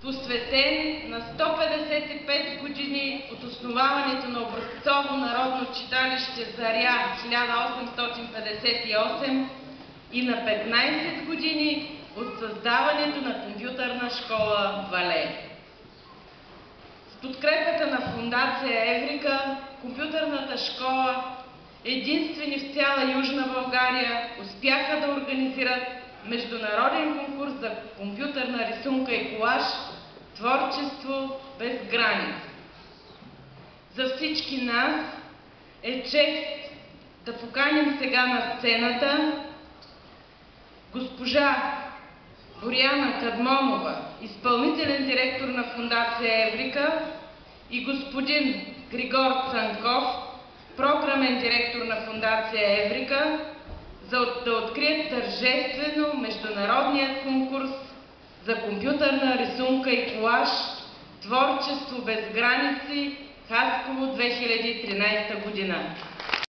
посветен на 155 години от основаването на образцово народно читалище Заря 1858 и на 15 години от създаването на компютърна школа Валей. С подкрепата на Фондация Еврика, компютърната школа, единствени в цяла Южна България, успяха да организират международен конкурс за компютърна рисунка и колаж „Творчество без граници“. За всички нас е чест да поканим сега на сцената госпожа Боряна Кадмонова, изпълнителен директор на Фондация Еврика, и господин Григор Цанков, програмен директор на Фондация Еврика, за да открият тържествено международният конкурс за компютърна рисунка и колаж „Творчество без граници“ Хасково 2013 година.